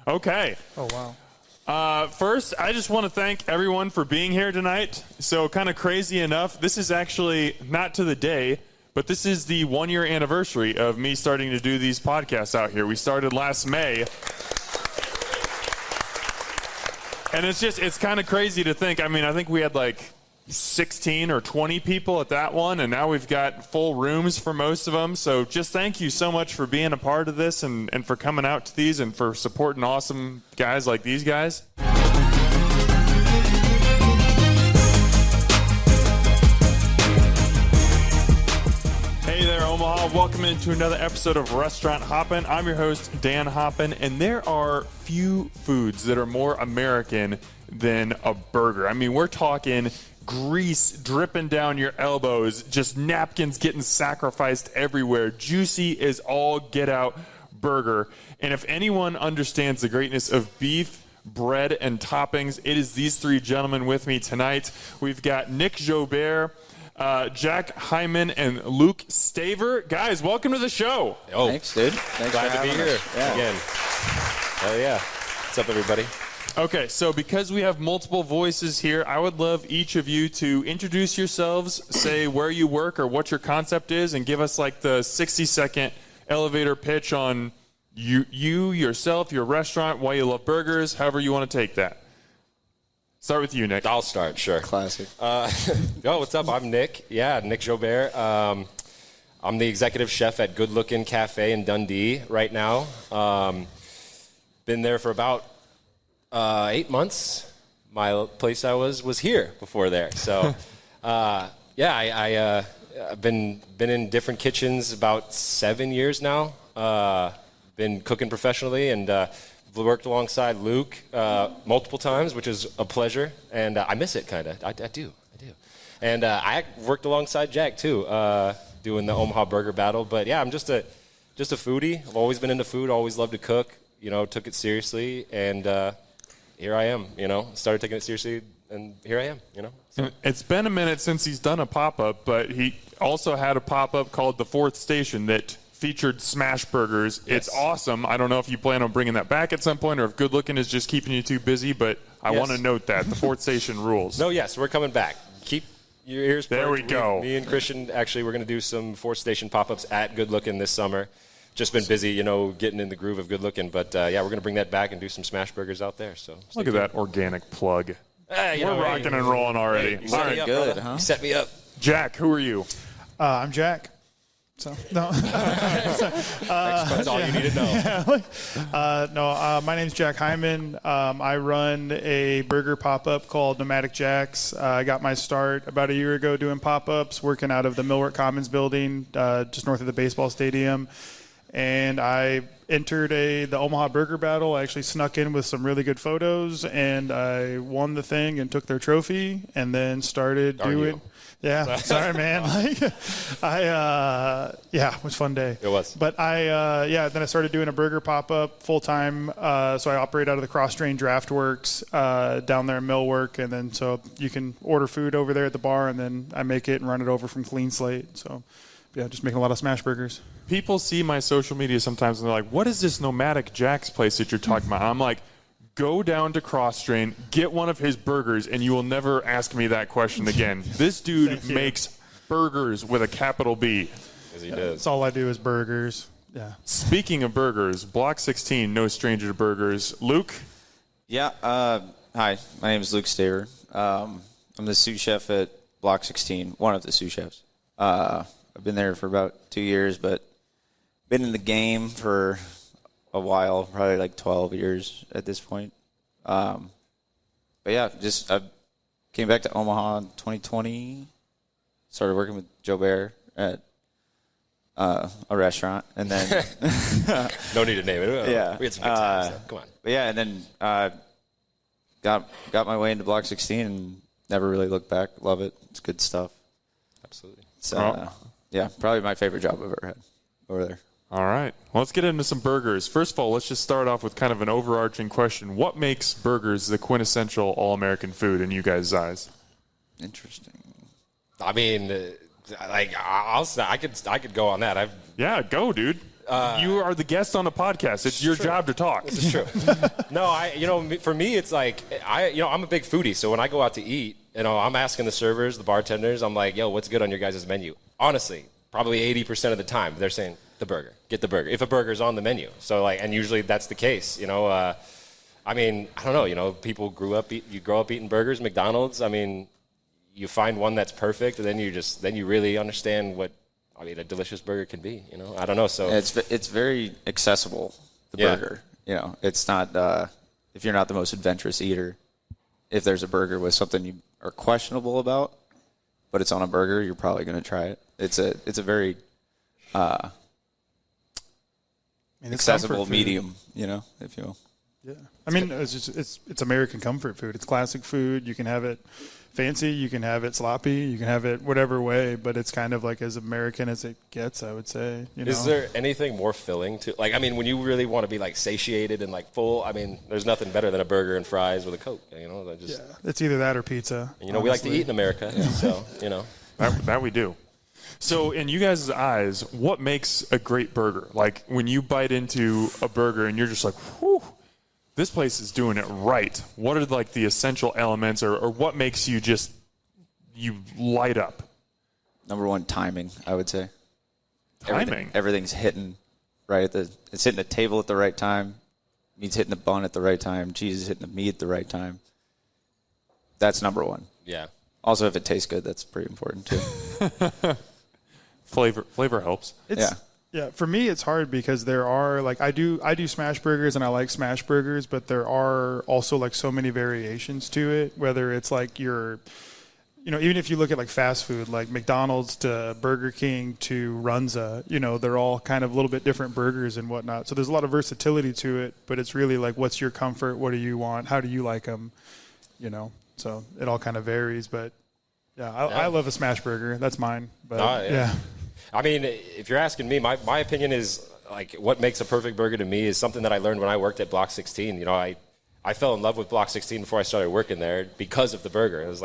Okay. Oh, wow. First, I just want to thank everyone for being here tonight. So kind of crazy enough, this is actually not to the day, but this is the 1-year anniversary of me starting to do these podcasts out here. We started last May. And it's kind of crazy to think. I mean, I think we had like 16 or 20 people at that one, and now we've got full rooms for most of them. So just thank you so much for being a part of this and for coming out to these and for supporting awesome guys like these guys. Hey there, Omaha. Welcome into another episode of Restaurant Hoppen. I'm your host, Dan Hoppen, and there are few foods that are more American than a burger. I mean, we're talking grease dripping down your elbows, just napkins getting sacrificed everywhere, juicy as all get out burger. And if anyone understands the greatness of beef, bread, and toppings, it is these three gentlemen with me tonight. We've got Nick Jobert, Jack Hyman, and Luke Staver. Guys, welcome to the show. Oh, thanks, dude. Thanks Glad to be here again. Hell yeah. What's up, everybody? Okay, so because we have multiple voices here, I would love each of you to introduce yourselves, say where you work or what your concept is, and give us like the 60-second elevator pitch on you, yourself, your restaurant, why you love burgers, however you want to take that. Start with you, Nick. I'll start, sure. Classic. What's up? I'm Nick. Yeah, Nick Jobert. I'm the executive chef at Lookin Cafe in Dundee right now. Been there for about 8 months. My place I was here before there. So, I've been in different kitchens about 7 years now. Been cooking professionally and worked alongside Luke multiple times, which is a pleasure. And I miss it, kind of. I do. And I worked alongside Jack too, doing the Omaha Burger Battle. But yeah, I'm just a foodie. I've always been into food. Always loved to cook. Took it seriously and. Here I am, started taking it seriously, and here I am, So. It's been a minute since he's done a pop-up, but he also had a pop-up called The Fourth Station that featured smash burgers. Yes. It's awesome. I don't know if you plan on bringing that back at some point or if Good Looking is just keeping you too busy, but I want to note that. The Fourth Station rules. No, yes, we're coming back. Keep your ears perked. There we go. Me and Christian, actually, we're going to do some Fourth Station pop-ups at Good Looking this summer. Just been busy, getting in the groove of Good Looking. But, we're going to bring that back and do some smash burgers out there. So look at that organic plug. We're rocking and rolling already. Hey, all right, good, huh? You set me up. Jack, who are you? I'm Jack. So, no. That's all you need to know. My name's Jack Hyman. I run a burger pop-up called Nomadic Jacks. I got my start about a year ago doing pop-ups, working out of the Millwork Commons building just north of the baseball stadium. And I entered the Omaha Burger Battle. I actually snuck in with some really good photos, and I won the thing and took their trophy, and then started doing. Yeah, sorry, man. It was a fun day. It was. But then I started doing a burger pop-up full-time. So I operate out of the Cross Drain Draft Works down there in Millwork, and then so you can order food over there at the bar, and then I make it and run it over from Clean Slate. So, yeah, just making a lot of smash burgers. People see my social media sometimes and they're like, what is this Nomadic Jack's place that you're talking about? I'm like, go down to Cross Drain, get one of his burgers, and you will never ask me that question again. This dude makes burgers with a capital B. As he does. That's all I do is burgers. Yeah. Speaking of burgers, Block 16, no stranger to burgers. Luke? Yeah. Hi, my name is Luke Staver. I'm the sous chef at Block 16, one of the sous chefs. I've been there for about 2 years, but been in the game for a while, probably like 12 years at this point. But yeah, I came back to Omaha in 2020, started working with Jobert at a restaurant, and then no need to name it. Yeah, we had some good times. Come on. But yeah, and then got my way into Block 16 and never really looked back. Love it. It's good stuff. Absolutely. So yeah, probably my favorite job I've ever had over there. All right. Well, let's get into some burgers. First of all, let's just start off with kind of an overarching question. What makes burgers the quintessential all-American food in you guys' eyes? Interesting. I mean, I could go on that. Yeah, go, dude. You are the guest on a podcast. It's your job to talk. This is true. No, for me, it's like, I'm a big foodie. So when I go out to eat, I'm asking the servers, the bartenders, I'm like, yo, what's good on your guys' menu? Honestly, probably 80% of the time, they're saying the burger, get the burger, if a burger's on the menu. So and usually that's the case, I don't know, people grow up eating burgers, McDonald's. You find one that's perfect, and then you really understand what a delicious burger can be. I don't know. So it's very accessible. The burger, it's not if you're not the most adventurous eater. If there's a burger with something you are questionable about, but it's on a burger, you're probably going to try it. It's a very accessible medium, if you will. Yeah, it's American comfort food. It's classic food. You can have it fancy, you can have it sloppy, you can have it whatever way, but it's kind of like as American as it gets, I would say. Is there anything more filling to when you really want to be satiated and full? There's nothing better than a burger and fries with a Coke. It's either that or pizza. And, we like to eat in America, so that we do. So in you guys' eyes, what makes a great burger? Like when you bite into a burger and you're just like, whew, this place is doing it right. What are the essential elements, or what makes you light up? Number one, timing, I would say. Timing? Everything's hitting right it's hitting the table at the right time. Meat's hitting the bun at the right time. Cheese is hitting the meat at the right time. That's number one. Yeah. Also, if it tastes good, that's pretty important too. Flavor helps. Yeah, for me it's hard because there are I do smash burgers and I like smash burgers, but there are also so many variations to it. Whether it's your, even if you look at fast food, like McDonald's to Burger King to Runza, they're all kind of a little bit different burgers and whatnot. So there's a lot of versatility to it, but it's really what's your comfort? What do you want? How do you like them? So it all kind of varies, but I love a smash burger. That's mine. But yeah. If you're asking me, my opinion is what makes a perfect burger to me is something that I learned when I worked at Block 16. I fell in love with Block 16 before I started working there because of the burger. It was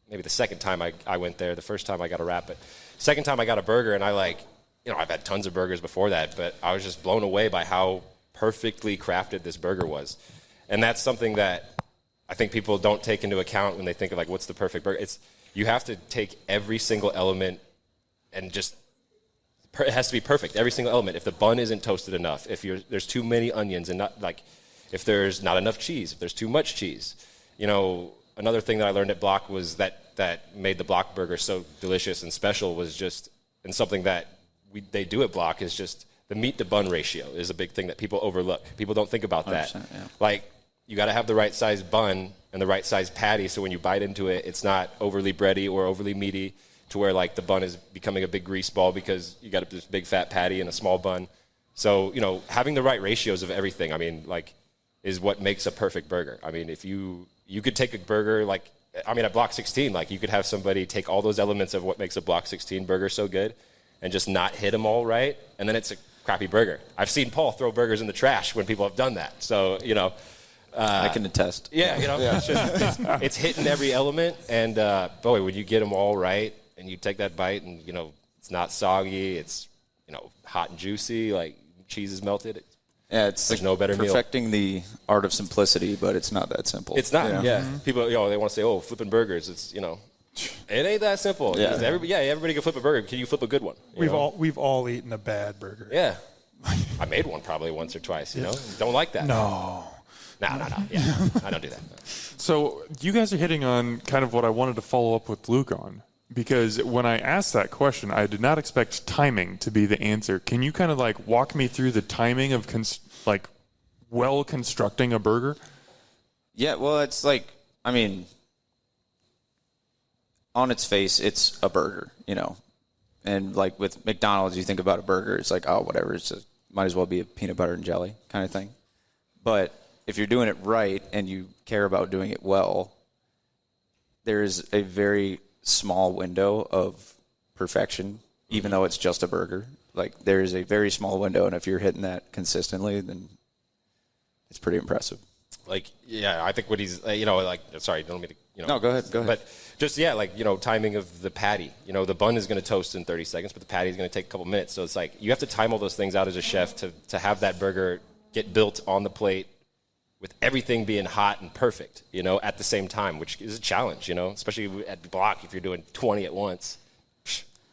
maybe the second time I went there. The first time I got a wrap, but second time I got a burger, and I've had tons of burgers before that, but I was just blown away by how perfectly crafted this burger was. And that's something that I think people don't take into account when they think of what's the perfect burger. You have to take every single element and it has to be perfect, every single element. If the bun isn't toasted enough, if there's too many onions and if there's not enough cheese, if there's too much cheese. Another thing that I learned at Block was that made the Block burger so delicious and special was and something that they do at Block is just the meat to bun ratio is a big thing that people overlook. People don't think about that. Yeah. You got to have the right size bun and the right size patty so when you bite into it, it's not overly bready or overly meaty to where the bun is becoming a big grease ball because you got this big fat patty and a small bun. So, having the right ratios of everything, is what makes a perfect burger. If you could take a burger at Block 16, you could have somebody take all those elements of what makes a Block 16 burger so good and just not hit them all right, and then it's a crappy burger. I've seen Paul throw burgers in the trash when people have done that. So, I can attest. Yeah, it's hitting every element, and boy, when you get them all right, and you take that bite, and it's not soggy, it's hot and juicy, cheese is melted. There's no better meal. Perfecting the art of simplicity, but it's not that simple. It's not. Yeah, people they want to say, flipping burgers. It's it ain't that simple. Yeah. Everybody can flip a burger. Can you flip a good one? We've all eaten a bad burger. Yeah, I made one probably once or twice. Don't like that. No. No. Yeah, I don't do that. So you guys are hitting on kind of what I wanted to follow up with Luke on. Because when I asked that question, I did not expect timing to be the answer. Can you kind of walk me through the timing of well constructing a burger? Yeah, well, it's on its face, it's a burger, And with McDonald's, you think about a burger, it's whatever, it's just might as well be a peanut butter and jelly kind of thing. But if you're doing it right and you care about doing it well, there's a very small window of perfection, even though it's just a burger. There is a very small window, and if you're hitting that consistently, then it's pretty impressive. Like, yeah, I think what he's, like, sorry, don't mean to, No, go ahead. But just, like, timing of the patty. The bun is going to toast in 30 seconds, but the patty is going to take a couple minutes. So it's like you have to time all those things out as a chef to have that burger get built on the plate with everything being hot and perfect, at the same time, which is a challenge, especially at the block if you're doing 20 at once.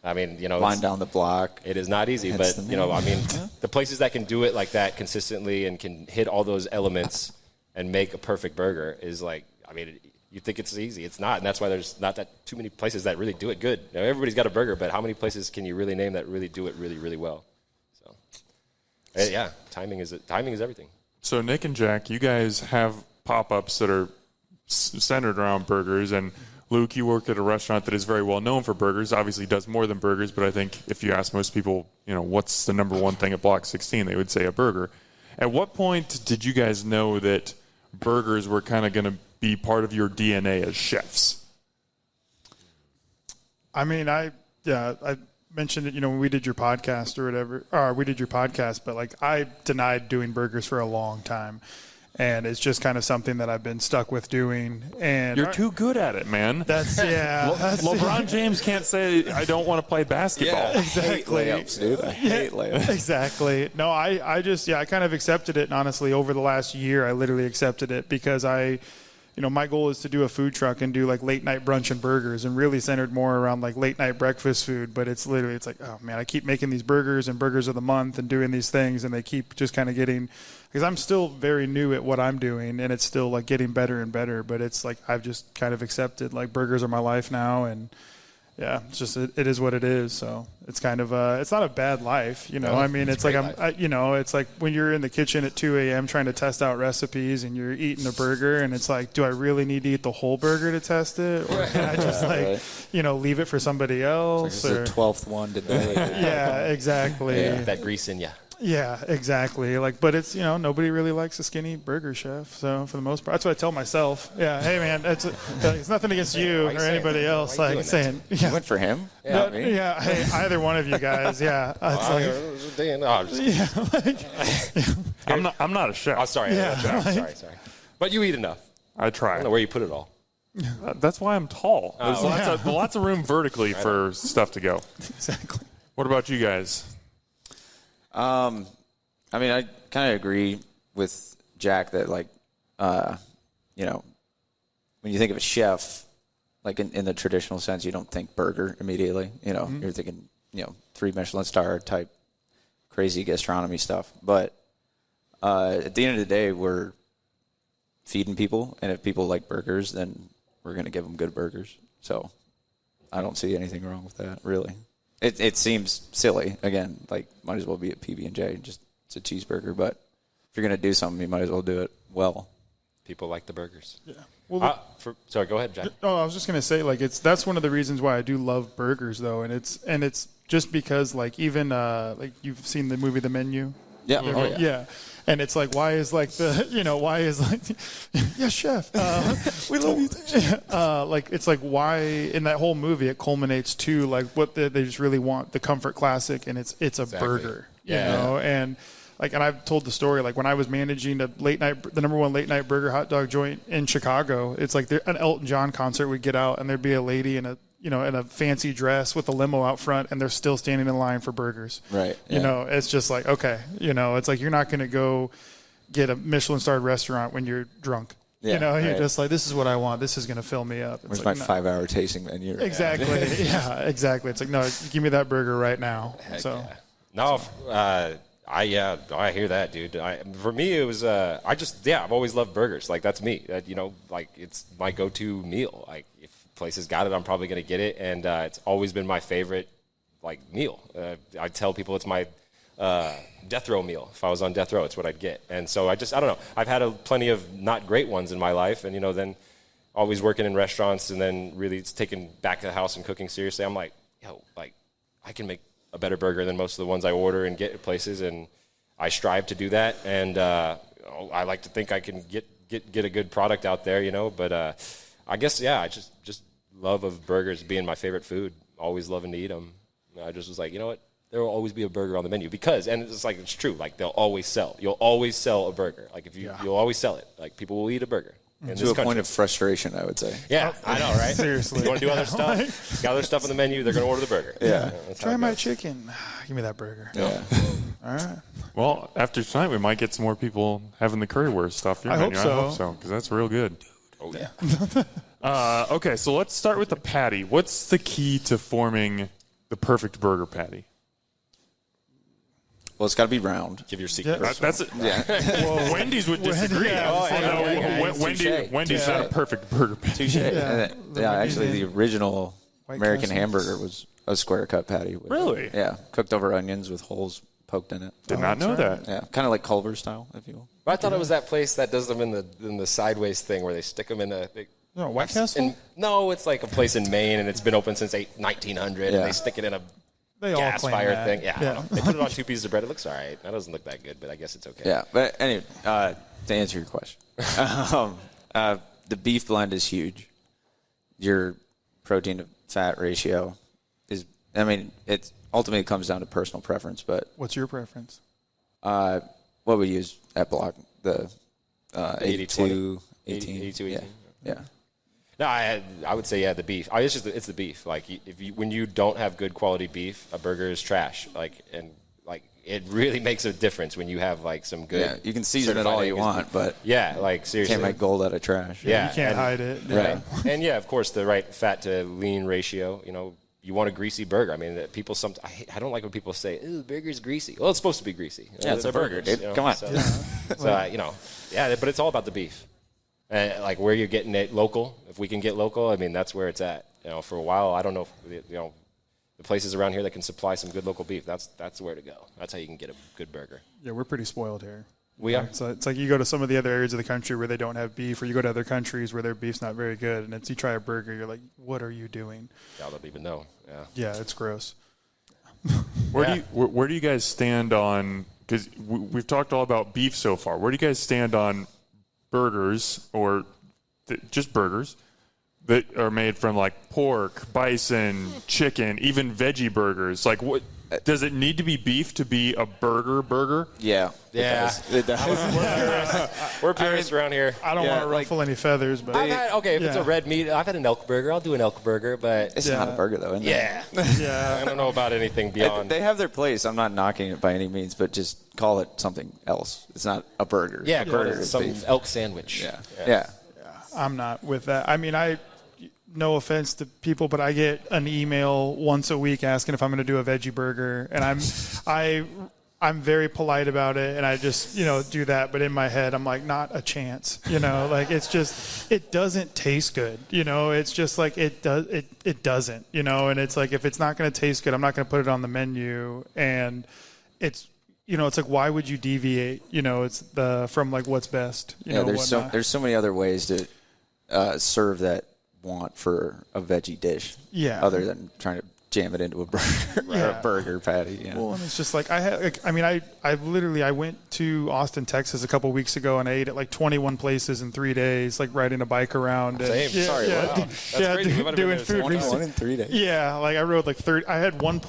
I mean, line down the block. It is not easy, but, the places that can do it like that consistently and can hit all those elements and make a perfect burger is like, you think it's easy. It's not, and that's why there's not that too many places that really do it good. Everybody's got a burger, but how many places can you really name that really do it really, really well? So, yeah, timing is everything. So Nick and Jack, you guys have pop-ups that are centered around burgers, and Luke, you work at a restaurant that is very well known for burgers. Obviously does more than burgers, but I think if you ask most people, what's the number one thing at Block 16, they would say a burger. At what point did you guys know that burgers were kind of going to be part of your DNA as chefs? I mentioned it, when we did your podcast or whatever, but like I denied doing burgers for a long time. And it's just kind of something that I've been stuck with doing. And you're too good at it, man. That's LeBron James can't say I don't want to play basketball. Yeah, exactly. I hate layups, dude. I hate layups. Exactly. No, I kind of accepted it. And honestly, over the last year, I literally accepted it because my goal is to do a food truck and do like late night brunch and burgers, and really centered more around like late night breakfast food. But it's like, oh man, I keep making these burgers and burgers of the month and doing these things, and they keep just kind of getting, because I'm still very new at what I'm doing, and it's still like getting better and better. But it's like I've just kind of accepted like burgers are my life now, and yeah, it's just it is what it is. So it's kind of it's not a bad life, No, it's like it's like when you're in the kitchen at 2 a.m. trying to test out recipes, and you're eating a burger, and it's like, do I really need to eat the whole burger to test it, or can I just leave it for somebody else? It's the 12th one today. Yeah, exactly. Yeah, that grease in you. Yeah, exactly. Like, but it's nobody really likes a skinny burger, chef. So for the most part, that's what I tell myself. Yeah, hey man, it's nothing against you or anybody else. Like saying, you went for him. Yeah, hey, either one of you guys. Yeah, I'm not a chef. Oh, sorry. Yeah, sorry. But you eat enough. I try. I don't know where you put it all. That's why I'm tall. There's lots of room vertically for stuff to go. Exactly. What about you guys? I kind of agree with Jack that, like, when you think of a chef, like in the traditional sense, you don't think burger immediately. You're thinking, 3 Michelin star type crazy gastronomy stuff. But at the end of the day, we're feeding people, and if people like burgers, then we're going to give them good burgers. So I don't see anything wrong with that, really. It seems silly. Again, like, might as well be at PB&J. Just it's a cheeseburger. But if you're going to do something, you might as well do it well. People like the burgers. Yeah. Well, sorry, go ahead, Jack. No, I was just going to say, like, that's one of the reasons why I do love burgers, though, and it's just because, like, even like you've seen the movie The Menu. Yeah. Oh, yeah. Yeah. And it's like, yes, chef, we love you. Like, it's like, why in that whole movie it culminates to like what they just really want, the comfort classic, and it's a burger, and like, and I've told the story, like when I was managing the number one late night burger hot dog joint in Chicago, it's like an Elton John concert would get out, and there'd be a lady in a fancy dress with a limo out front, and they're still standing in line for burgers. Right. Yeah. It's just like, okay, it's like you're not going to go get a Michelin-starred restaurant when you're drunk. Yeah, You're just like, this is what I want. This is going to fill me up. Where's like, my 5-hour tasting menu? Exactly. Yeah, exactly. It's like, no, give me that burger right now. I hear that, dude. For me, it was I've always loved burgers. Like, that's me. Like, it's my go-to meal. Like, if places got it, I'm probably going to get it, and it's always been my favorite, like, meal. I tell people it's my death row meal. If I was on death row, it's what I'd get. And so I don't know. I've had plenty of not great ones in my life, and then always working in restaurants, and then really taking back to the house and cooking seriously. I'm like, I can make a better burger than most of the ones I order and get at places, and I strive to do that. And I like to think I can get a good product out there, But I guess I just love of burgers being my favorite food. Always loving to eat them. I just was like, you know what? there will always be a burger on the menu because, and it's like, it's true. Like you'll always sell a burger. Like you'll always sell it. Like people will eat a burger. To a point of frustration, I would say. Yeah, I know, right? Seriously. You want to do other stuff? Got other stuff on the menu, they're going to order the burger. Yeah. Try my chicken. Give me that burger. Yeah. All right. Well, after tonight, we might get some more people having the currywurst stuff. I hope so. I hope so, because that's real good. Oh, yeah. Okay, so let's start with the patty. What's the key to forming the perfect burger patty? Well, it's got to be round. Give your secret. Yeah. That's it. Yeah. Well, Wendy's would disagree. Wendy's not a perfect burger patty. Touche. Actually, the original White American Castle. hamburger was a square cut patty. Really? Yeah. Cooked over onions with holes poked in it. Did not know that. Yeah. Kind of like Culver style, if you will. But I thought it was that place that does them in the sideways thing where they stick them in a. No, White Castle? No, it's like a place in Maine, and it's been open since 1900, Yeah. and they stick it in a They all gas claim fire that. thing. Yeah. They put it on 2 pieces of bread. It looks all right. That doesn't look that good, but I guess it's okay. Yeah. But anyway, to answer your question, the beef blend is huge. Your protein to fat ratio is, it ultimately comes down to personal preference, but What's your preference? what we use at Block, the 82, 18. 82, yeah. 18. Yeah. No, I would say the beef. It's the beef. Like when you don't have good quality beef, a burger is trash. It really makes a difference when you have like some good. Yeah, you can season it all you want, but seriously, can't make gold out of trash. Yeah, You can't hide it. Right. And of course, the right fat to lean ratio. You want a greasy burger. I mean, people I don't like when people say, "Ooh, burger's greasy." Well, it's supposed to be greasy. Yeah, it's a burger, burgers, dude. Come on. But it's all about the beef. Like where you're getting it local. If we can get local, that's where it's at. For a while, I don't know if, the places around here that can supply some good local beef. That's where to go. That's how you can get a good burger. Yeah, we're pretty spoiled here. We are. So it's like you go to some of the other areas of the country where they don't have beef, or you go to other countries where their beef's not very good, and you try a burger, you're like, what are you doing? Y'all don't even know. Yeah. Yeah, it's gross. Where do you guys stand on? Because we've talked all about beef so far. Where do you guys stand on burgers or just burgers that are made from like pork, bison, chicken, even veggie burgers? Like, what does it need to be beef to be a burger? Yeah. Yeah. It does. We're purists around here. I don't want to ruffle any feathers, but If it's a red meat, I've had an elk burger. I'll do an elk burger, but It's not a burger, though, isn't it? yeah. I don't know about anything beyond. They have their place. I'm not knocking it by any means, but just call it something else. It's not a burger. Yeah, burger it's is some beef. elk sandwich. Yeah. I'm not with that. No offense to people, but I get an email once a week asking if I'm going to do a veggie burger, and I'm very polite about it, and I just do that. But in my head, I'm like, not a chance. Like it doesn't taste good. It's just like it doesn't. And it's like if it's not going to taste good, I'm not going to put it on the menu. And it's it's like, why would you deviate? It's from like what's best. There's so many other ways to serve that want for a veggie dish. Yeah. Other than trying to jam it into a burger or a burger patty. Well, and it's just like I went to Austin, Texas a couple weeks ago, and I ate at like 21 places in 3 days, like riding a bike around. Same. Sorry. Wow. That's crazy. Doing food 21 in 3 days. Yeah, like I rode like 30. I had one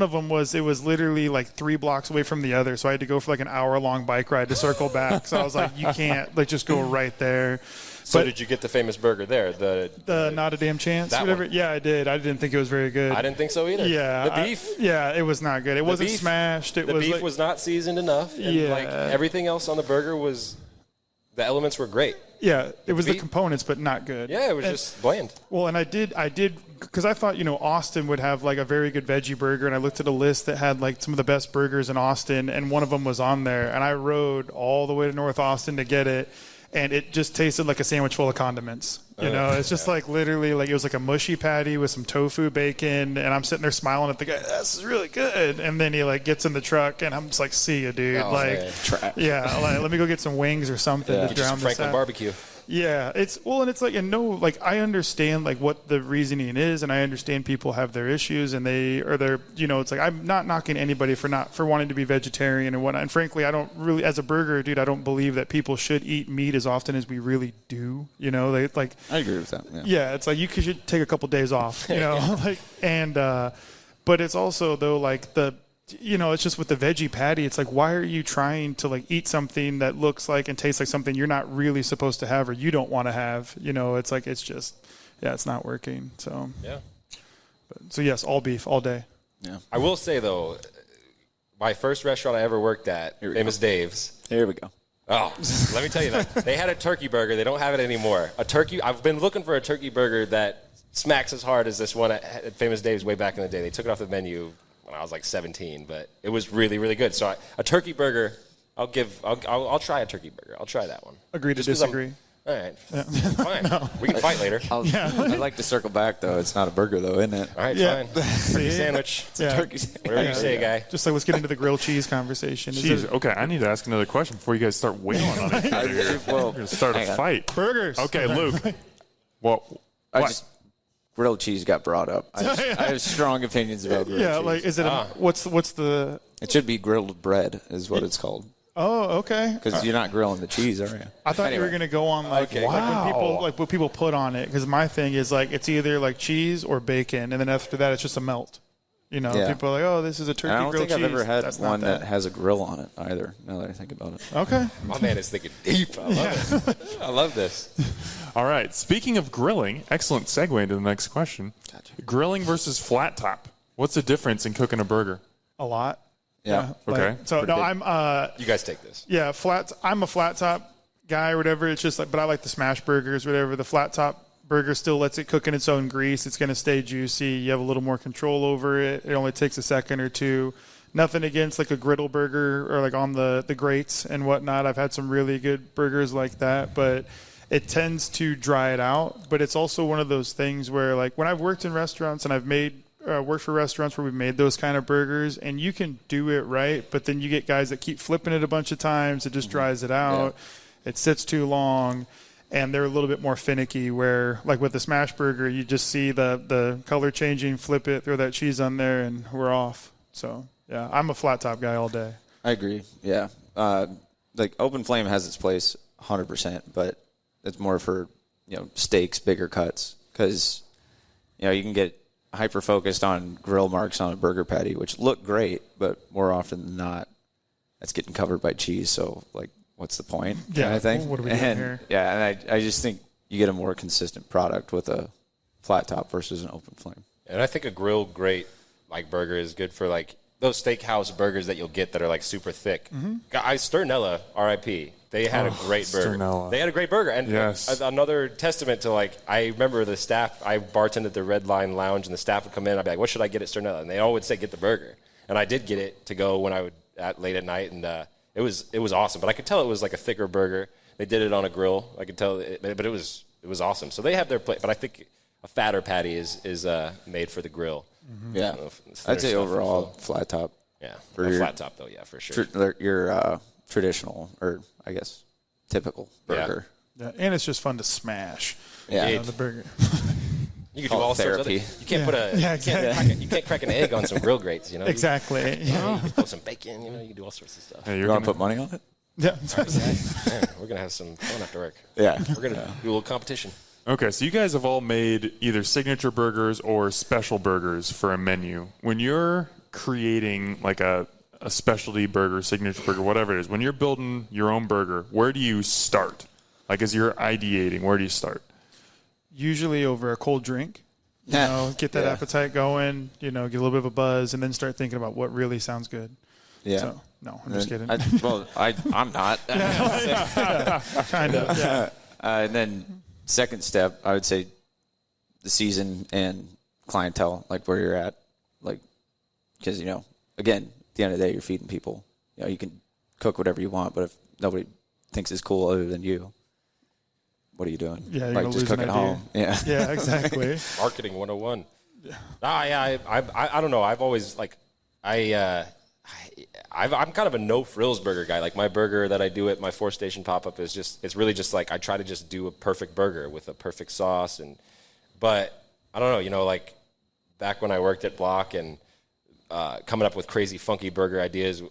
of them was literally like 3 blocks away from the other, so I had to go for like an hour-long bike ride to circle back. So I was like, you can't just go right there. So did you get the famous burger there? The Not a Damn Chance, that whatever. one? Yeah, I did. I didn't think it was very good. I didn't think so either. Yeah, The beef? it was not good. It wasn't smashed. The beef was not seasoned enough. And like everything else on the burger the elements were great. Yeah, it was the beef? components, but not good. Yeah, it was just bland. Well, and I did, because I thought, Austin would have like a very good veggie burger, and I looked at a list that had like some of the best burgers in Austin, and one of them was on there, and I rode all the way to North Austin to get it, and it just tasted like a sandwich full of condiments. It's just like literally like it was like a mushy patty with some tofu, bacon, and I'm sitting there smiling at the guy. This is really good. And then he like gets in the truck, and I'm just like, see you, dude. Trash. Yeah, like, let me go get some wings or something to Get you drown some this Franklin out. barbecue. Yeah, and it's like, and I understand like what the reasoning is, and I understand people have their issues, and it's like I'm not knocking anybody for wanting to be vegetarian and whatnot. And frankly, I don't really, as a burger dude, I don't believe that people should eat meat as often as we really do. I agree with that. Yeah, it's like you should take a couple days off. But it's also though like it's just with the veggie patty, it's like, why are you trying to like eat something that looks like and tastes like something you're not really supposed to have or you don't want to have? It's like, it's just, it's not working. So, so yes, all beef, all day. Yeah. I will say, though, my first restaurant I ever worked at, Famous Dave's. Here we go. Oh, let me tell you that. They had a turkey burger. They don't have it anymore. I've been looking for a turkey burger that smacks as hard as this one at Famous Dave's way back in the day. They took it off the menu when I was like 17, but it was really, really good. So a turkey burger, I'll try a turkey burger. I'll try that one. Agree to disagree. All right. Fine. No. We can fight later. I'd like to circle back, though. It's not a burger, though, isn't it? All right, fine. Turkey sandwich. It's a turkey sandwich. Whatever you say, guy. Just like, let's get into the grilled cheese conversation. Okay, I need to ask another question before you guys start wailing on each other here. We're going to start a fight. Burgers. Okay, Luke. Well, grilled cheese got brought up. I have strong opinions about grilled cheese. Yeah, like, is it what's the... It should be grilled bread is what it's called. Oh, okay. Because you're not grilling the cheese, are you? I thought you were going to go on like what people put on it. Because my thing is like it's either like cheese or bacon, and then after that it's just a melt. People are like, oh, this is a turkey grilled cheese. I don't think I've ever had one that has a grill on it either. Now that I think about it. Okay. My man is thinking deep. I love it. I love this. All right. Speaking of grilling, excellent segue into the next question. Gotcha. Grilling versus flat top. What's the difference in cooking a burger? A lot. Yeah. Okay. So no, I'm. You guys take this. Yeah, I'm a flat top guy or whatever. It's just like, but I like the smash burgers, whatever. The flat top burger still lets it cook in its own grease. It's going to stay juicy. You have a little more control over it. It only takes a second or two. Nothing against like a griddle burger or like on the grates and whatnot. I've had some really good burgers like that, but it tends to dry it out. But it's also one of those things where like when I've worked in restaurants and I've worked for restaurants where we've made those kind of burgers and you can do it right, but then you get guys that keep flipping it a bunch of times. It just dries it out. Yeah. It sits too long. And they're a little bit more finicky where, like with the smash burger, you just see the color changing, flip it, throw that cheese on there, and we're off. So, yeah, I'm a flat top guy all day. I agree, yeah. Like open flame has its place 100%, but it's more for, steaks, bigger cuts. Because, you can get hyper-focused on grill marks on a burger patty, which look great, but more often than not, that's getting covered by cheese. So, like, what's the point? Yeah, I think. What are we doing here? Yeah, and I just think you get a more consistent product with a flat top versus an open flame. And I think a grilled grate like burger is good for like those steakhouse burgers that you'll get that are like super thick. Sternella, R.I.P. They had a great burger. Sternella. They had a great burger. And yes. Another testament to like, I remember the staff, I bartended at the Red Line Lounge and the staff would come in. I'd be like, what should I get at Sternella? And they all would say, get the burger. And I did get it to go when I would late at night. And it was awesome. But I could tell it was like a thicker burger. They did it on a grill. I could tell but it was awesome. So they have their plate. But I think a fatter patty is made for the grill. Mm-hmm. Yeah. I'd say overall flat top. Yeah. For flat top though, yeah, for sure. Your traditional or I guess typical burger. Yeah, and it's just fun to smash. Yeah. The burger. You can do all sorts of therapy. You can't you can't crack an egg on some grill grates, Exactly. You can put some bacon, you can do all sorts of stuff. Hey, you want to put money on it? Yeah. Man, we're going to have some fun after work. Yeah. We're going to do a little competition. Okay, so you guys have all made either signature burgers or special burgers for a menu. When you're creating like a specialty burger, signature burger, whatever it is, when you're building your own burger, where do you start? Like as you're ideating, where do you start? Usually over a cold drink. Get that appetite going, get a little bit of a buzz, and then start thinking about what really sounds good. Yeah. So, no, I'm just kidding. I'm not. Kind of, yeah. And then second step, I would say the season and clientele, like where you're at. Like, because, again, at the end of the day, you're feeding people. You can cook whatever you want, but if nobody thinks it's cool other than you, what are you doing? Yeah, you're like just cook at home. Yeah. Yeah, exactly. Marketing 101. I don't know. I've always I'm kind of a no frills burger guy. Like my burger that I do at my 4-station pop up it's really just like I try to just do a perfect burger with a perfect sauce but I don't know, like back when I worked at Block and coming up with crazy funky burger ideas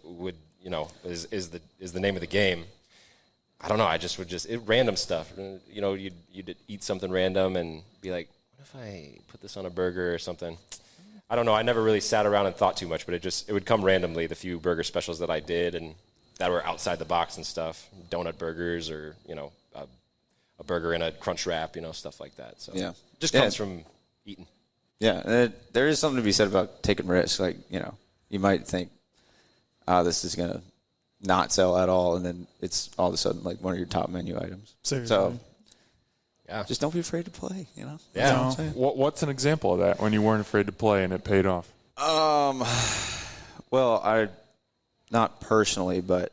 is the name of the game. I don't know. I just would random stuff. You'd eat something random and be like, what if I put this on a burger or something? I don't know. I never really sat around and thought too much, but it would come randomly, the few burger specials that I did and that were outside the box and stuff. Donut burgers or, a burger in a crunch wrap, stuff like that. So Yeah. it just comes from eating. Yeah, there is something to be said about taking risks. Like, you might think, this is going to not sell at all, and then it's all of a sudden like one of your top menu items. Seriously. So Yeah. just don't be afraid to play, Yeah. That's all I'm saying. What's an example of that when you weren't afraid to play and it paid off? Well, I not personally, but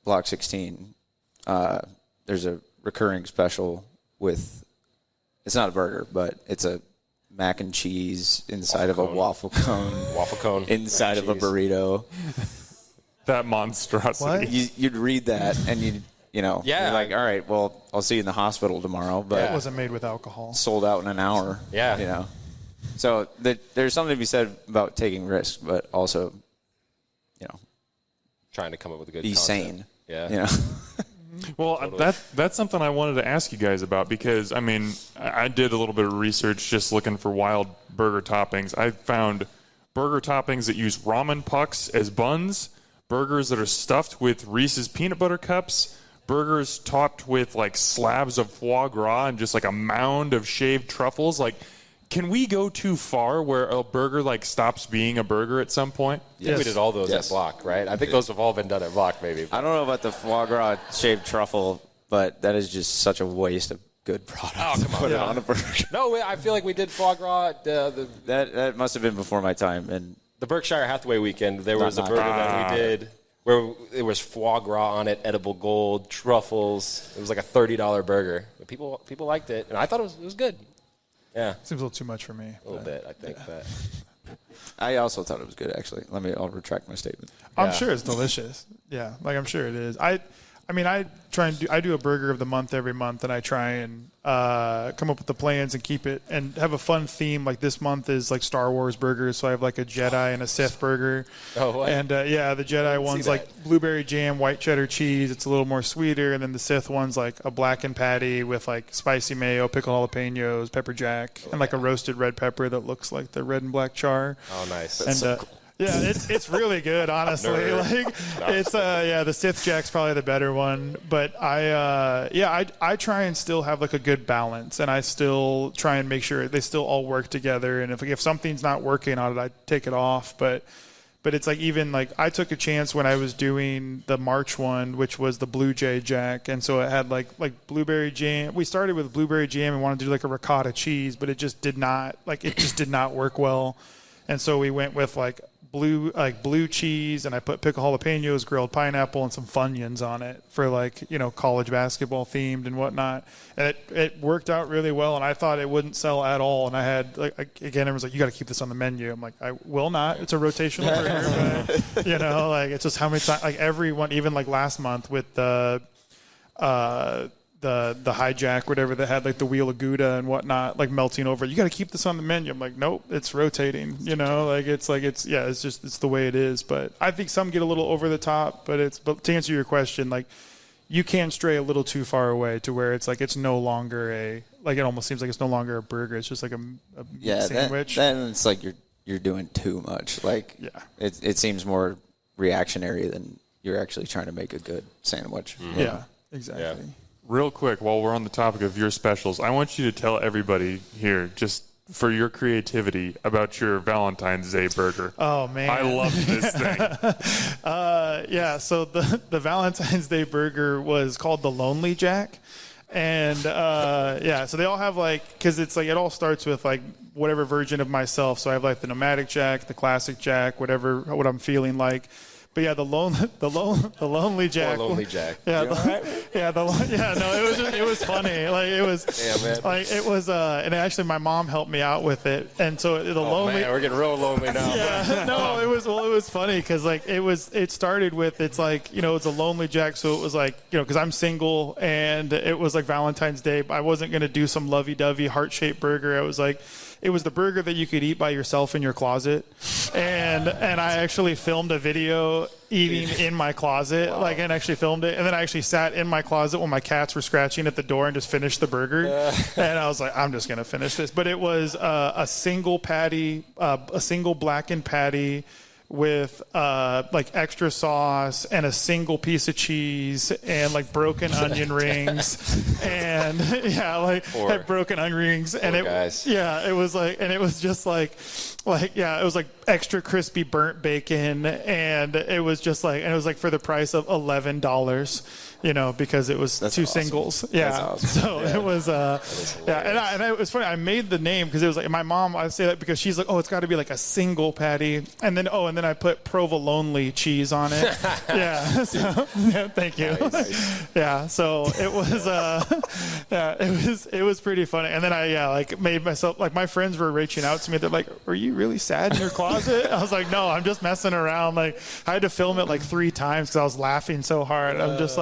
Block 16, there's a recurring special with, it's not a burger, but it's a mac and cheese inside of a waffle cone. Waffle cone. Inside of a cheese. burrito. That monstrosity. What? You'd read that and Yeah. you're like, all right, well, I'll see you in the hospital tomorrow, but It wasn't made with alcohol. sold out in an hour. Yeah. So there's something to be said about taking risks, but also, Trying to come up with a good be concept. sane. Yeah. Well, that's something I wanted to ask you guys about because, I did a little bit of research just looking for wild burger toppings. I found burger toppings that use ramen pucks as buns, burgers that are stuffed with Reese's peanut butter cups, burgers topped with, slabs of foie gras and just, a mound of shaved truffles. Can we go too far where a burger, stops being a burger at some point? I think we did all those Yes. at Block, right? I think those have all been done at Block, maybe. I don't know about the foie gras shaved truffle, but that is just such a waste of good product. Oh, come on. Put it on a burger. No, I feel like we did foie gras. That must have been before my time. And The Berkshire Hathaway weekend, there was a Not burger mine. that we did where there was foie gras on it, edible gold, truffles. It was like a $30 burger. But people liked it, and I thought it was good. Yeah, Seems a little too much for me. a little bit, I think. But I also thought it was good, actually. I'll retract my statement. I'm Yeah. sure it's delicious. Yeah, I'm sure it is. I do a burger of the month every month, and I try and come up with the plans and keep it and have a fun theme. Like this month is Star Wars burgers, so I have a Jedi and a Sith burger. Oh, what? And the Jedi one's that. blueberry jam, white cheddar cheese. It's a little more sweeter, and then the Sith one's a blackened patty with spicy mayo, pickled jalapenos, pepper jack, and a roasted red pepper that looks like the red and black char. oh, nice. And yeah, it's really good, honestly. The Sith Jack's probably the better one, but I try and still have a good balance, and I still try and make sure they still all work together. And if something's not working on it, I take it off. But it's I took a chance when I was doing the March one, which was the Blue Jay Jack, and so it had blueberry jam. We started with blueberry jam and wanted to do a ricotta cheese, but it just did not work well, and so we went with blue cheese, and I put pickled jalapenos, grilled pineapple, and some Funyuns on it for college basketball themed and whatnot. And it worked out really well, and I thought it wouldn't sell at all. And I had again, everyone's you got to keep this on the menu. I'm I will not. It's a rotational burger, but, it's just how many times everyone, even last month with the hijack, whatever, that had the wheel of Gouda and whatnot, melting over. You got to keep this on the menu. I'm nope, it's rotating. It's it's the way it is. But I think some get a little over the top. But to answer your question, you can stray a little too far away to where it's it's no longer it almost seems like it's no longer a burger. It's just a sandwich. Then it's you're doing too much. It seems more reactionary than you're actually trying to make a good sandwich. Mm-hmm. Yeah, exactly. Yeah. Real quick, while we're on the topic of your specials, I want you to tell everybody here, just for your creativity, about your Valentine's Day burger. Oh, man. I love this thing. So the Valentine's Day burger was called the Lonely Jack. And, so they all have because it's it all starts with whatever version of myself. So I have the Nomadic Jack, the Classic Jack, what I'm feeling like. But yeah, the lonely Jack. Poor Lonely Jack. Yeah, it was funny. And actually my mom helped me out with it. And so lonely. Man, we're getting real lonely now. Yeah, no, it was funny because it started with it's a Lonely Jack, so it was because I'm single and it was Valentine's Day, but I wasn't gonna do some lovey-dovey heart-shaped burger. I was it was the burger that you could eat by yourself in your closet. And I actually filmed a video eating in my closet, and actually filmed it. And then I actually sat in my closet when my cats were scratching at the door and just finished the burger. And I was like, I'm just going to finish this. But it was a single patty, a single blackened patty with extra sauce and a single piece of cheese and broken onion rings and had broken onion rings and it was just it was extra crispy burnt bacon and it was just for the price of $11, because it was two singles. Yeah. That's awesome. So it was and it was funny. I made the name because it was my mom. I say that because she's like, oh, it's got to be a single patty, and then I put provolone cheese on it. So thank you. Nice. So it was it was pretty funny. And then I made myself my friends were reaching out to me. They're like, "Are you really sad in your closet?" I was like, "No, I'm just messing around." I had to film it 3 times because I was laughing so hard. I'm just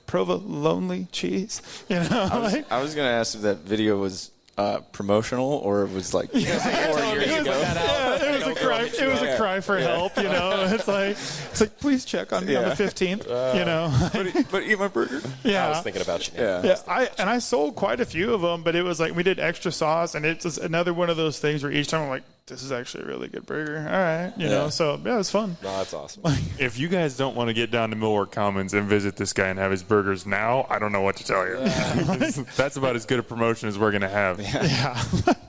provolone cheese, I was gonna ask if that video was promotional or it was 4 years ago. It was a cry. It was a cry for help. It's like please check on me on the 15th. But eat my burger. Yeah, I was thinking about you. I sold quite a few of them, but it was we did extra sauce, and it's just another one of those things where each time I'm like, this is actually a really good burger. All right, you know. So it was fun. No, that's awesome. If you guys don't want to get down to Millwork Commons and visit this guy and have his burgers now, I don't know what to tell you. That's about as good a promotion as we're gonna have. Yeah.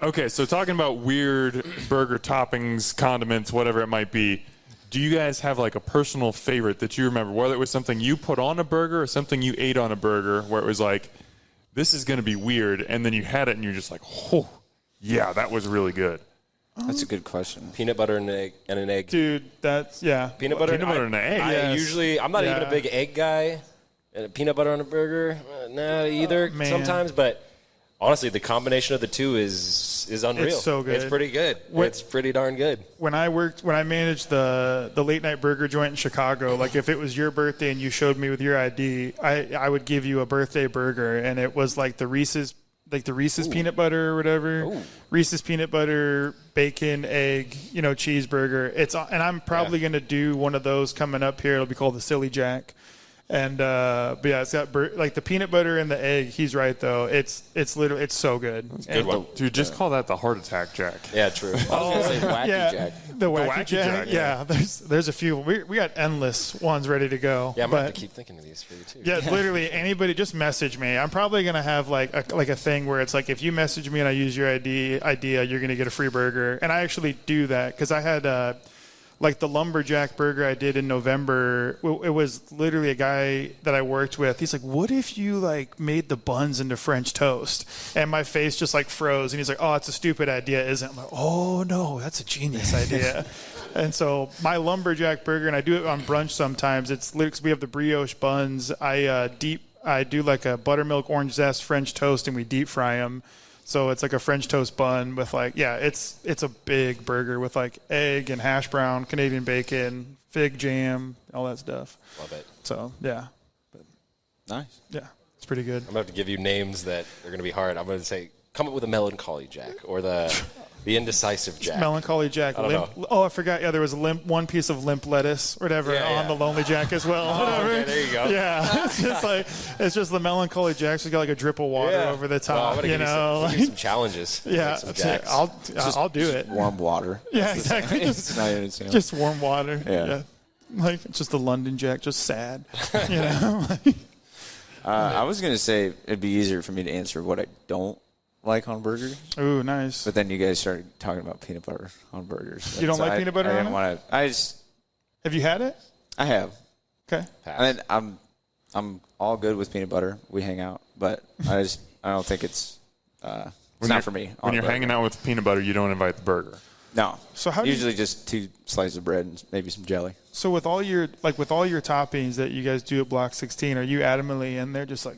Okay, so talking about weird burger toppings, condiments, whatever it might be, do you guys have a personal favorite that you remember, whether it was something you put on a burger or something you ate on a burger where it was this is going to be weird, and then you had it and you're just oh, yeah, that was really good? That's a good question. Peanut butter and an egg. Dude, that's, Peanut butter and an egg. I'm not even a big egg guy. And peanut butter on a burger, nah, either sometimes, but honestly, the combination of the two is unreal. It's so good. It's pretty good. It's pretty darn good. When I managed the late night burger joint in Chicago, if it was your birthday and you showed me with your ID, I would give you a birthday burger, and it was the Reese's peanut butter or whatever. Ooh. Reese's peanut butter, bacon, egg, cheeseburger. And I'm probably going to do one of those coming up here. It'll be called the Silly Jack. And but it's got the peanut butter and the egg. He's right though. It's literally so good. Good one. Dude, just call that the Heart Attack Jack. Yeah, true. I was gonna say Wacky Jack. The Wacky Jack. Yeah, there's a few. We got endless ones ready to go. Yeah, I'm gonna have to keep thinking of these for you too. Yeah, literally anybody just message me. I'm probably gonna have a thing where it's if you message me and I use your idea, you're gonna get a free burger. And I actually do that because I had the lumberjack burger I did in November. It was literally a guy that I worked with. He's like, what if you made the buns into French toast? And my face just froze. And he's like, oh, it's a stupid idea, isn't it? I'm like, oh no, that's a genius idea. And so my lumberjack burger, and I do it on brunch sometimes. It's because we have the brioche buns. I do a buttermilk orange zest French toast, and we deep fry them. So it's a French toast bun with it's a big burger with egg and hash brown, Canadian bacon, fig jam, all that stuff. Love it. So yeah. But, nice. Yeah, it's pretty good. I'm going to have to give you names that are going to be hard. I'm going to say, come up with a melancholy Jack or the indecisive Jack. Melancholy Jack. I don't know. Oh, I forgot. Yeah, there was one piece of limp lettuce or whatever on the Lonely Jack as well. Okay, there you go. Yeah, it's just the melancholy Jack's got a drip of water over the top. Well, give you some challenges. Yeah, some Jacks. I'll do it. Warm water. Yeah, exactly. Just warm water. Yeah. It's just the London Jack, just sad. I was gonna say it'd be easier for me to answer what I don't like on burgers. Ooh, nice. But then you guys started talking about peanut butter on burgers. You don't like peanut butter on it? Have you had it? I have. Okay. And I'm all good with peanut butter. We hang out, but I don't think it's not for me. When you're hanging out with peanut butter, you don't invite the burger. No. So how usually just 2 slices of bread and maybe some jelly. So with all your toppings that you guys do at Block 16, are you adamantly in there just no,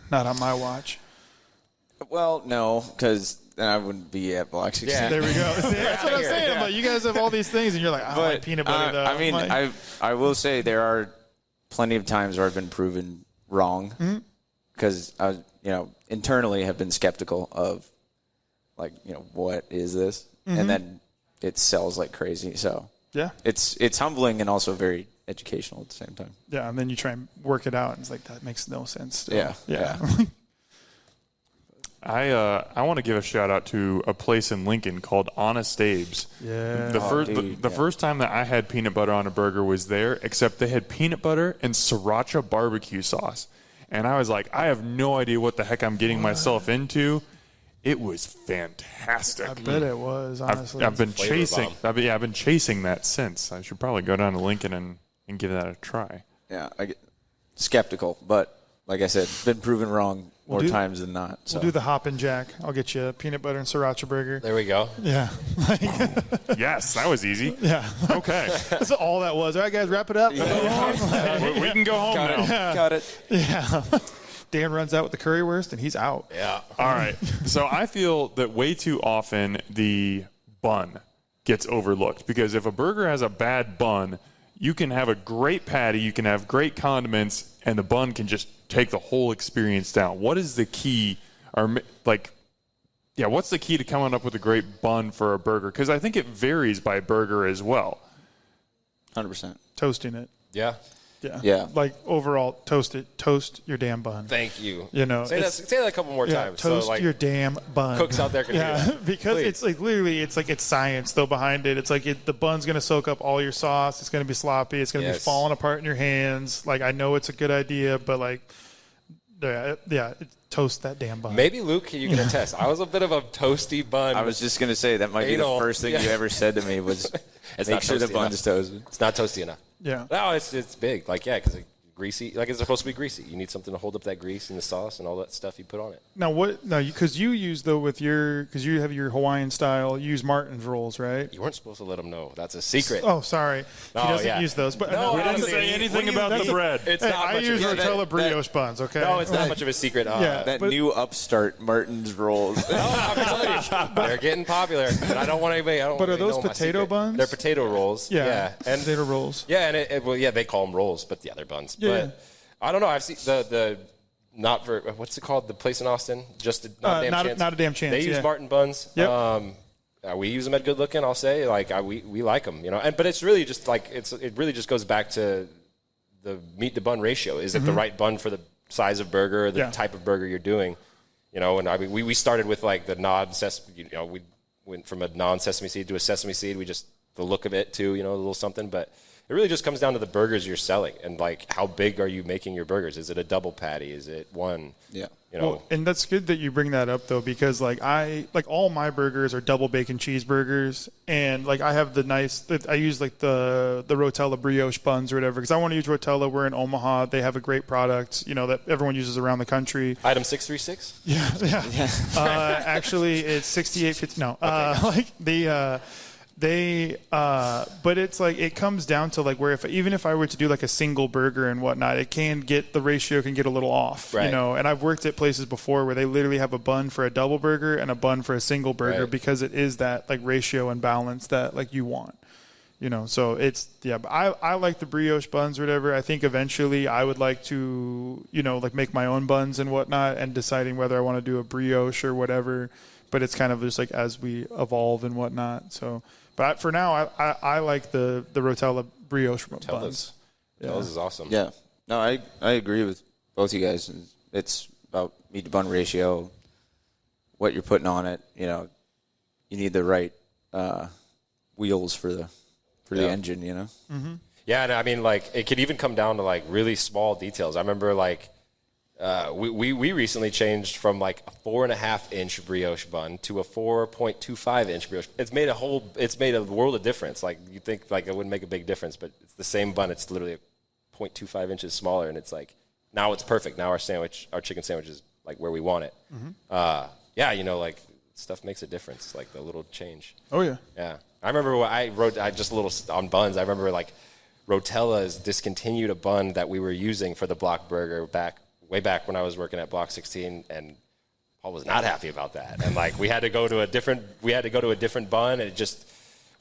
not on my watch? Well, no, because then I wouldn't be at Block 16. Yeah. There we go. See, that's what I'm saying. But you guys have all these things, and you're like, I don't like peanut butter, though. I mean, I will say there are plenty of times where I've been proven wrong because I, internally have been skeptical of like, what is this? And then it sells like crazy. So Yeah. it's humbling and also very educational at the same time. Yeah, and then you try and work it out, and it's like, that makes no sense still. Yeah. I want to give a shout out to a place in Lincoln called Honest Abe's. Yeah. The first time that I had peanut butter on a burger was there, except they had peanut butter and sriracha barbecue sauce. And I was like, I have no idea what the heck I'm getting myself into. It was fantastic. I bet it was, honestly. I've been Flavor chasing. bomb. I've been chasing that since. I should probably go down to Lincoln and give that a try. Yeah, I get skeptical, but like I said, been proven wrong more times than not. So. We'll do the Hoppen Jack. I'll get you a peanut butter and sriracha burger. There we go. Yeah. Yes, that was easy. Yeah. Okay. That's all that was. All right, guys, wrap it up. We can go home now. Got it. Yeah. Dan runs out with the currywurst, and he's out. Yeah. All right. So I feel that way too often the bun gets overlooked, because if a burger has a bad bun, you can have a great patty, you can have great condiments, and the bun can just take the whole experience down. What is the key, what's the key to coming up with a great bun for a burger? Because I think it varies by burger as well. 100%. Toasting it. Yeah. Yeah. Like, overall, toast it. Toast your damn bun. Thank you. Say that a couple more times. Toast so, like, your damn bun. cooks out there can do that. Because Please. it's like literally, it's like it's science though behind it. It's like the bun's gonna soak up all your sauce. It's gonna be sloppy. It's gonna be falling apart in your hands. Like, I know it's a good idea, but like, toast that damn bun. Maybe, Luke, you can attest. I was a bit of a toasty bun. I was just going to say, that might be the first thing you ever said to me was make sure the bun's toasted. It's not toasty enough. Yeah. No, it's big. Like, yeah, because greasy. Like, it's supposed to be greasy. You need something to hold up that grease and the sauce and all that stuff you put on it. Now what? Now because you use though because you have your Hawaiian style. You use Martin's rolls, right? You weren't supposed to let them know. That's a secret. Oh, sorry. He Oh, doesn't yeah. use those. But No, We I didn't don't say think- anything what do you- about the bread. It's hey, not I much use of a Rotella brioche buns. Okay. No, it's not much of a secret. Yeah. That But- new upstart Martin's rolls. I'm telling you, they're getting popular, but I don't want anybody. But are those know my potato secret. buns? They're potato rolls. Yeah. and potato rolls. yeah, and they call them rolls, but yeah, they're buns. Yeah. But I don't know. I've seen the not for what's it called? The place in Austin, just not a damn chance. Not a damn chance. They use Martin buns. Yep. We use them at Good Lookin'. I'll say we like them, but it's really just like it really just goes back to the meat to bun ratio. Is it the right bun for the size of burger, the type of burger you're doing? And I mean we started with like the non-sesame. We went from a non-sesame seed to a sesame seed. We just the look of it too, a little something, but. It really just comes down to the burgers you're selling and like how big are you making your burgers? Is it a double patty? Is it one? Yeah. Well, and that's good that you bring that up though, because like all my burgers are double bacon cheeseburgers, and like I have I use like the Rotella brioche buns or whatever, because I want to use Rotella. We're in Omaha. They have a great product, that everyone uses around the country. Item 636? Yeah. Actually, it's 68.50. No, okay, but it's like it comes down to like where even if I were to do like a single burger and whatnot, the ratio can get a little off, right. And I've worked at places before where they literally have a bun for a double burger and a bun for a single burger, right. because it is that like ratio and balance that like you want, so it's, but I like the brioche buns or whatever. I think eventually I would like to, like make my own buns and whatnot, and deciding whether I want to do a brioche or whatever, but it's kind of just like as we evolve and whatnot. So, but for now, I like the Rotella brioche buns. Rotella's is awesome. Yeah. No, I agree with both you guys. It's about meat to bun ratio, what you're putting on it. You need the right wheels for the engine. Mm-hmm. Yeah, and I mean, like it could even come down to like really small details. I remember like we recently changed from like a 4.5-inch brioche bun to a 4.25-inch brioche. It's made a world of difference. Like you think like it wouldn't make a big difference, but it's the same bun. It's literally 0.25 inches smaller, and it's like now it's perfect. Now our chicken sandwich is like where we want it. Mm-hmm. Like stuff makes a difference. Like the little change. Oh yeah. Yeah. I remember when I just a little on buns. I remember like Rotella's discontinued a bun that we were using for the block burger way back when I was working at Block 16, and Paul was not happy about that. And like we had to go to a different bun, and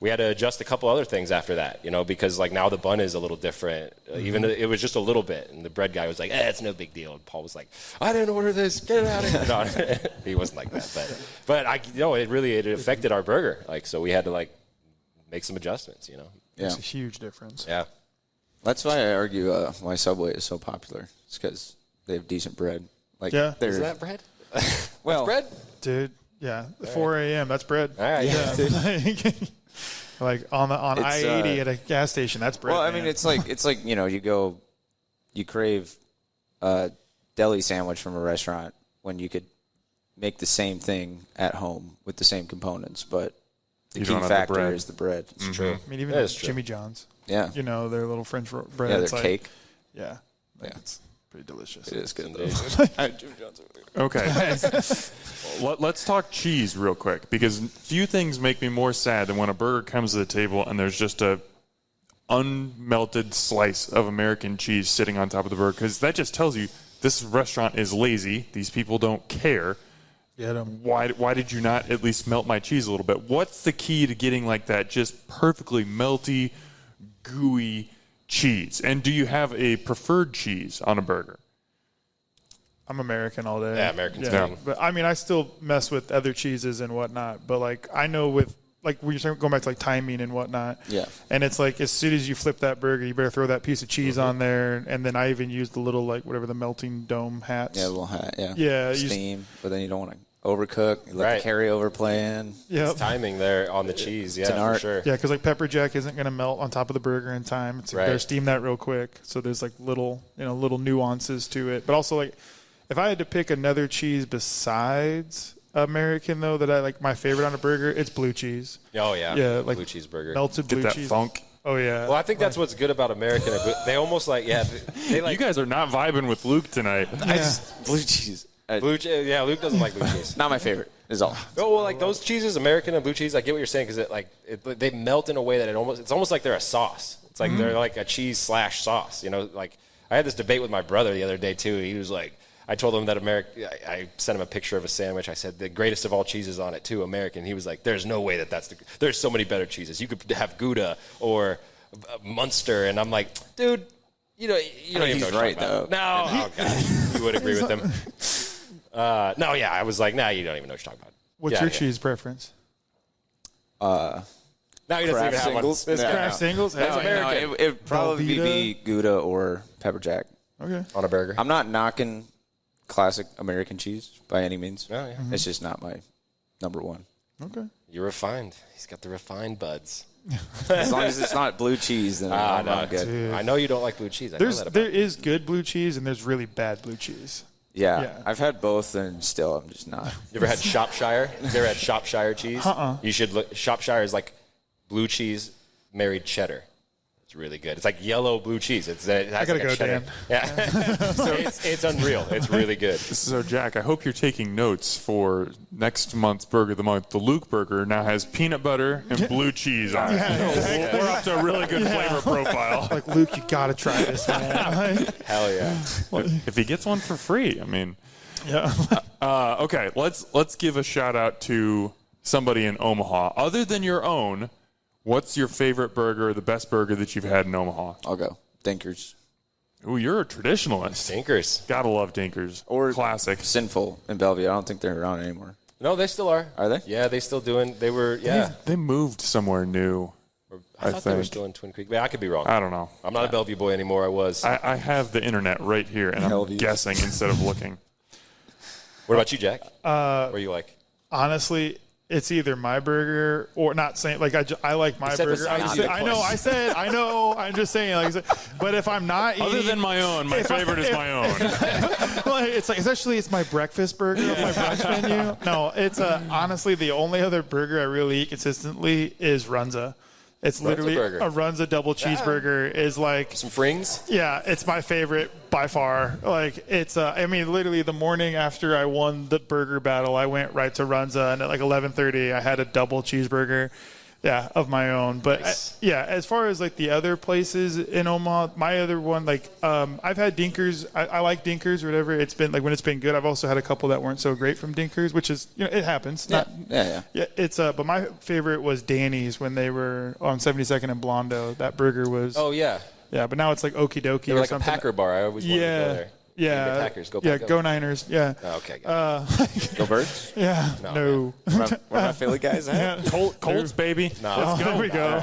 we had to adjust a couple other things after that, you know, because like now the bun is a little different. Even it was just a little bit, and the bread guy was like, "It's no big deal." And Paul was like, "I didn't order this. Get it out of here." No, he wasn't like that, but it affected our burger. Like, so we had to like make some adjustments, you know. Yeah, it's a huge difference. Yeah, that's why I argue why Subway is so popular. It's because they have decent bread. Like, is that bread? Well, bread, dude. Yeah, 4 a.m. That's bread. All right, yeah. Like on I-80 at a gas station, that's bread. Well, I man. mean, it's like you know, you crave a deli sandwich from a restaurant when you could make the same thing at home with the same components, but the key factor is the bread. It's true. I mean, even Jimmy John's. Yeah. You know, their little French bread. Yeah, it's their like, cake. Yeah. It's pretty delicious. It is good. Jimmy John's. Okay. Let's talk cheese real quick, because few things make me more sad than when a burger comes to the table and there's just a unmelted slice of American cheese sitting on top of the burger, because that just tells you this restaurant is lazy. These people don't care. Get 'em. Why did you not at least melt my cheese a little bit? What's the key to getting like that just perfectly melty, gooey cheese? And do you have a preferred cheese on a burger? I'm American all day. Yeah, American thing. But I mean, I still mess with other cheeses and whatnot. But like, I know with like when you're going back to like timing and whatnot. Yeah. And it's like as soon as you flip that burger, you better throw that piece of cheese on there. And then I even use the little like whatever the melting dome hats. Yeah, a little hat. Yeah. Yeah. Steam, but then you don't want to overcook. You let the carryover play in. Yeah. It's timing there on the cheese. Yeah, for sure. Yeah, because like pepper jack isn't going to melt on top of the burger in time. It's like, better steam that real quick. So there's like little nuances to it. But also like, if I had to pick another cheese besides American, though, that I like my favorite on a burger, it's blue cheese. Oh, yeah. Yeah, like blue cheeseburger. Melted blue Get cheese. that funk. Oh, yeah. Well, I think that's what's good about American. They almost like, they like. You guys are not vibing with Luke tonight. Blue cheese. Yeah, Luke doesn't like blue cheese. Not my favorite, is all. Oh, well, like those cheeses, American and blue cheese, I get what you're saying, because they melt in a way that it's almost like they're a sauce. It's like they're like a cheese / sauce. You know, like I had this debate with my brother the other day, too. He was like, I told him that I sent him a picture of a sandwich. I said, the greatest of all cheeses on it, too, American. He was like, there's no way there's so many better cheeses. You could have Gouda or Munster. And I'm like, dude, you don't even know what you're talking about. No, oh, God. You would agree with him. No, yeah, I was like, nah, you don't even know what you're talking about. What's your cheese preference? Now he doesn't even have one. Kraft singles? That's American. No, it would probably be Gouda or pepper jack. Okay. On a burger. I'm not knocking classic American cheese by any means. Oh, yeah. It's just not my number one. Okay. You're refined. He's got the refined buds. As long as it's not blue cheese, then I'm good. Dude. I know you don't like blue cheese. There is good blue cheese and there's really bad blue cheese. Yeah, I've had both, and still I'm just not. You ever had Shropshire? You ever had Shropshire cheese? You should look. Shropshire is like blue cheese married cheddar. It's really good. It's like yellow blue cheese. It has I gotta like a go, cheddar. Dan. Yeah. So it's unreal. It's really good. So, Jack, I hope you're taking notes for next month's Burger of the Month. The Luke Burger now has peanut butter and blue cheese on it. We're up to a really good flavor profile. Like, Luke, you got to try this, man. Hell yeah. If he gets one for free, I mean. Yeah. Okay, let's give a shout out to somebody in Omaha. Other than your own, what's your favorite burger, the best burger that you've had in Omaha? I'll go Dinkers. Ooh, you're a traditionalist. Dinkers. Gotta love Dinkers. Or classic. Sinful in Bellevue. I don't think they're around anymore. No, they still are. Are they? Yeah, they still doing. They were. Yeah. They moved somewhere new. I thought they were still in Twin Creek. I could be wrong. I don't know. I'm not a Bellevue boy anymore. I was. I have the internet right here, and I'm guessing instead of looking. What about you, Jack? What do you like? Honestly, it's either my burger or not saying like I like my burger. I know. I'm just saying like, but if I'm not eating, other than my own, my favorite is my own. Well, it's like it's my breakfast burger of my brunch menu. No, it's honestly the only other burger I really eat consistently is Runza. It's literally a Runza double cheeseburger is like some frings. Yeah, it's my favorite by far. Like it's I mean literally the morning after I won the burger battle, I went right to Runza and at like 11:30 I had a double cheeseburger. Yeah, of my own. But Nice. as far as like the other places in Omaha, my other one, like I've had Dinkers. I like Dinkers or whatever. It's been like when it's been good. I've also had a couple that weren't so great from Dinkers, which is, it happens. Yeah. It's but my favorite was Danny's when they were on 72nd and Blondo. That burger was. Oh yeah. Yeah, but now it's like Okie Dokie They or were like something. a Packer bar. I always wanted to go there. Yeah. Go Packers. Go Yeah, Pack, go Niners. Yeah. Oh, okay. Go Birds. Yeah. No, Where my Philly guys at? Colts, baby. No. Oh, there we go.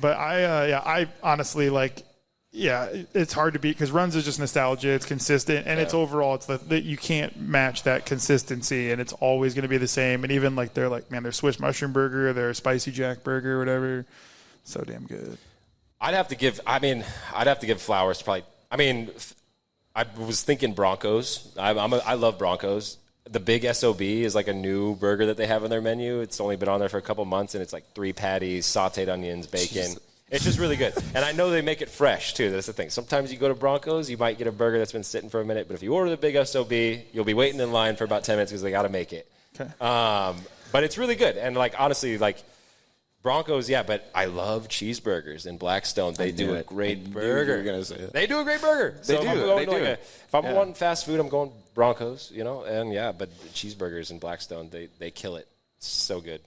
But I honestly it's hard to beat because Runs is just nostalgia. It's consistent, and it's overall, it's that you can't match that consistency, and it's always going to be the same. And even like their Swiss mushroom burger, their spicy Jack burger, whatever, so damn good. I'd have to give flowers to probably. I was thinking Broncos. I love Broncos. The Big SOB is like a new burger that they have on their menu. It's only been on there for a couple months, and it's like 3 patties, sautéed onions, bacon. Jeez. It's just really good. And I know they make it fresh, too. That's the thing. Sometimes you go to Broncos, you might get a burger that's been sitting for a minute, but if you order the Big SOB, you'll be waiting in line for about 10 minutes because they got to make it. Okay. But it's really good. And, honestly, Broncos, yeah, but I love cheeseburgers in Blackstone. They do a great burger. You were gonna say it. They do a great burger. They do. If I'm wanting fast food, I'm going Broncos, and but the cheeseburgers in Blackstone, they kill it. It's so good.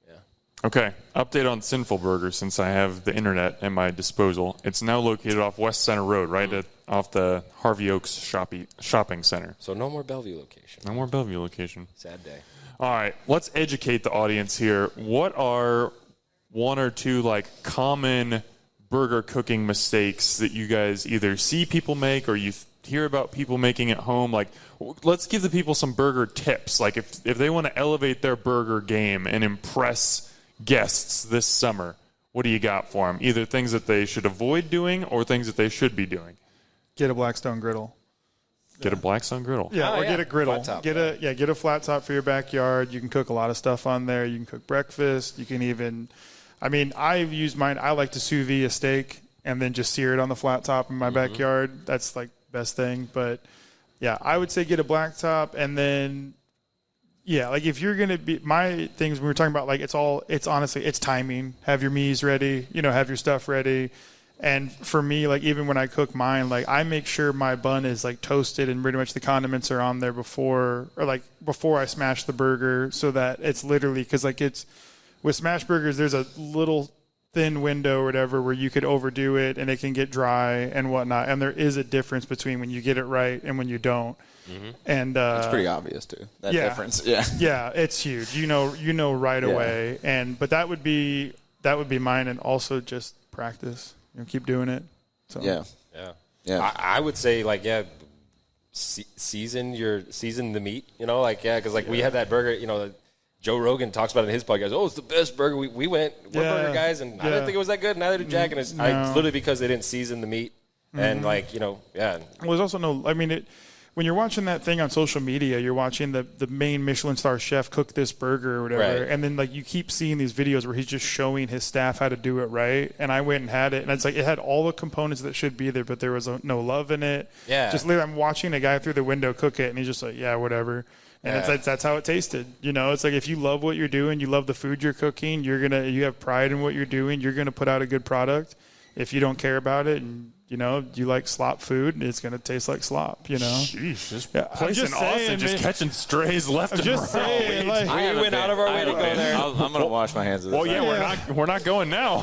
Yeah. Okay, update on Sinful Burger since I have the internet at my disposal. It's now located off West Center Road, right off the Harvey Oaks shopping center. So no more Bellevue location. No more Bellevue location. Sad day. All right, let's educate the audience here. What are one or two common burger cooking mistakes that you guys either see people make or you hear about people making at home? Let's give the people some burger tips. If they want to elevate their burger game and impress guests this summer, what do you got for them? Either things that they should avoid doing or things that they should be doing. Get a Blackstone griddle. Get a Blackstone griddle. Yeah, get a griddle. Flat top, get a flat top for your backyard. You can cook a lot of stuff on there. You can cook breakfast. You can even, I've used mine. I like to sous vide a steak and then just sear it on the flat top in my backyard. That's best thing. But yeah, I would say get a black top, and then if you're gonna be, my things when we were talking about it's honestly it's timing. Have your meats ready. Have your stuff ready. And for me, even when I cook mine, I make sure my bun is toasted and pretty much the condiments are on there before I smash the burger, so that it's literally, because it's with smash burgers, there's a little thin window or whatever where you could overdo it and it can get dry and whatnot. And there is a difference between when you get it right and when you don't. Mm-hmm. And it's pretty obvious too. That difference. Yeah. Yeah, it's huge. You know right away. But that would be mine, and also just practice. Keep doing it. So. Yeah. I would say season the meat. Because we had that burger. Joe Rogan talks about it in his podcast. Oh, it's the best burger. We went. We're burger guys, and I didn't think it was that good. Neither did Jack. And it's literally because they didn't season the meat. And Well, there's also no. When you're watching that thing on social media, you're watching the main Michelin star chef cook this burger or whatever, right. And then you keep seeing these videos where he's just showing his staff how to do it right. And I went and had it, and it's it had all the components that should be there, but there was no love in it. Yeah. Just literally, I'm watching a guy through the window cook it, and he's just whatever. And it's that's how it tasted. It's if you love what you're doing, you love the food you're cooking, you have pride in what you're doing, you're gonna put out a good product. If you don't care about it and you like slop food, it's going to taste like slop, Jeez, this place in Austin just catching strays left and right. Saying, we went out of our way to go there. I'm going to wash my hands of this. Well, we're not going now.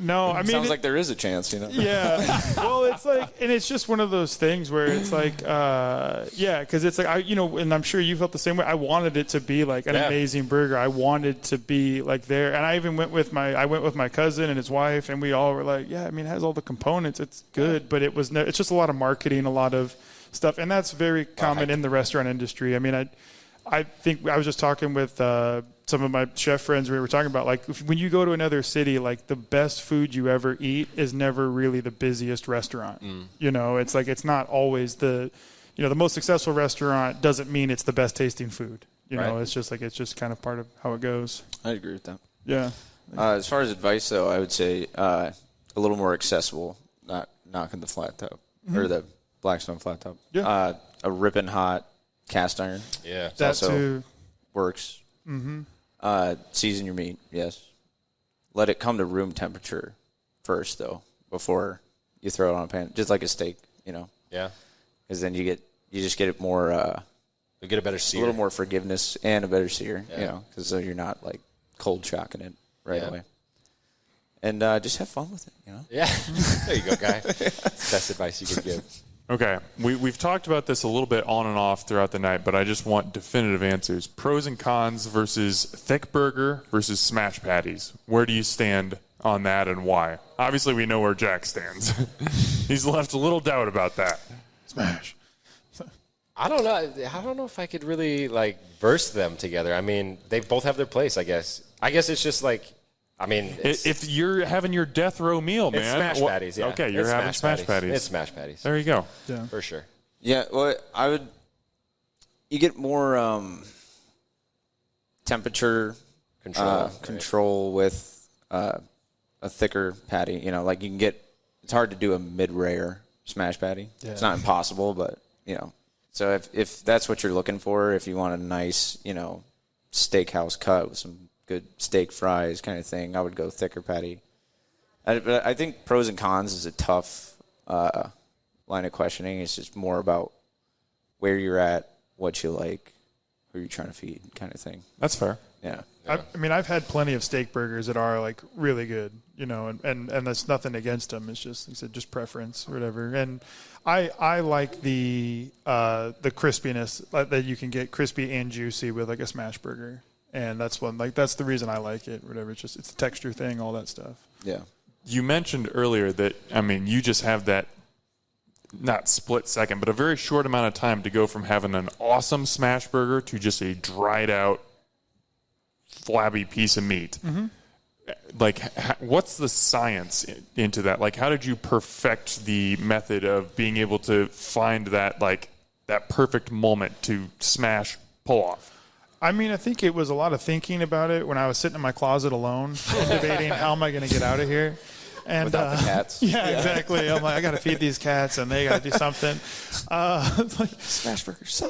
No, sounds like there is a chance, Yeah. Well, it's and it's just one of those things where it's because it's and I'm sure you felt the same way. I wanted it to be an amazing burger. I wanted to be there, and I even went with my cousin and his wife, and we all were it has all the components. It's good, but it's just a lot of marketing, a lot of stuff, and that's very common in the restaurant industry. I think I was just talking with some of my chef friends. We were talking about when you go to another city, the best food you ever eat is never really the busiest restaurant. It's it's not always the most successful restaurant doesn't mean it's the best tasting food. It's just it's just kind of part of how it goes. I agree with that. Yeah. As far as advice, though, I would say a little more accessible. Not knocking the flat top or the Blackstone flat top. Yeah. A ripping hot cast iron. Yeah. That also too works. Mm-hmm. Season your meat. Yes. let it come to room temperature first, though, before you throw it on a pan, just like a steak, you know. Yeah. Because then you just get it more. You get a better sear. A little more forgiveness and a better sear, Yeah. you know, because so you're not like cold shocking it right Yeah. away. And just have fun with it, you know. Yeah. There you go, guy. That's the best advice you could give. Okay, we've talked about this a little bit on and off throughout the night, but I just want definitive answers. Pros and cons versus thick burger versus smash patties. Where do you stand on that and why? Obviously, we know where Jack stands. He's left a little doubt about that. Smash. I don't know. I don't know if I could really like verse them together. I mean, they both have their place, I guess. I guess it's just like, I mean, If you're having your death row meal, man. it's smash patties, yeah. Okay, you're It's having smash patties. It's smash patties. There you go. Yeah. For sure. Yeah, well, you get more temperature control with a thicker patty. You know, like it's hard to do a mid-rare smash patty. Yeah. It's not impossible, but, you know. So if that's what you're looking for, if you want a nice, you know, steakhouse cut with some good steak fries kind of thing, I would go thicker patty. But I think pros and cons is a tough line of questioning. It's just more about where you're at, what you like, who you're trying to feed kind of thing. That's fair. Yeah. I mean, I've had plenty of steak burgers that are like really good, you know, and that's nothing against them. It's just, like I said, just preference or whatever. And I like the crispiness that you can get crispy and juicy with like a smash burger. And that's the reason I like it, whatever. It's the texture thing, all that stuff. Yeah. You mentioned earlier that, I mean, you just have that, not split second, but a very short amount of time to go from having an awesome smash burger to just a dried out, flabby piece of meat. Mm-hmm. Like, what's the science into that? Like, how did you perfect the method of being able to find that, like, that perfect moment to smash, pull off? I mean, I think it was a lot of thinking about it when I was sitting in my closet alone and debating how am I going to get out of here. And, Without the cats. Yeah, exactly. I'm like, I got to feed these cats and they got to do something. Smash burgers.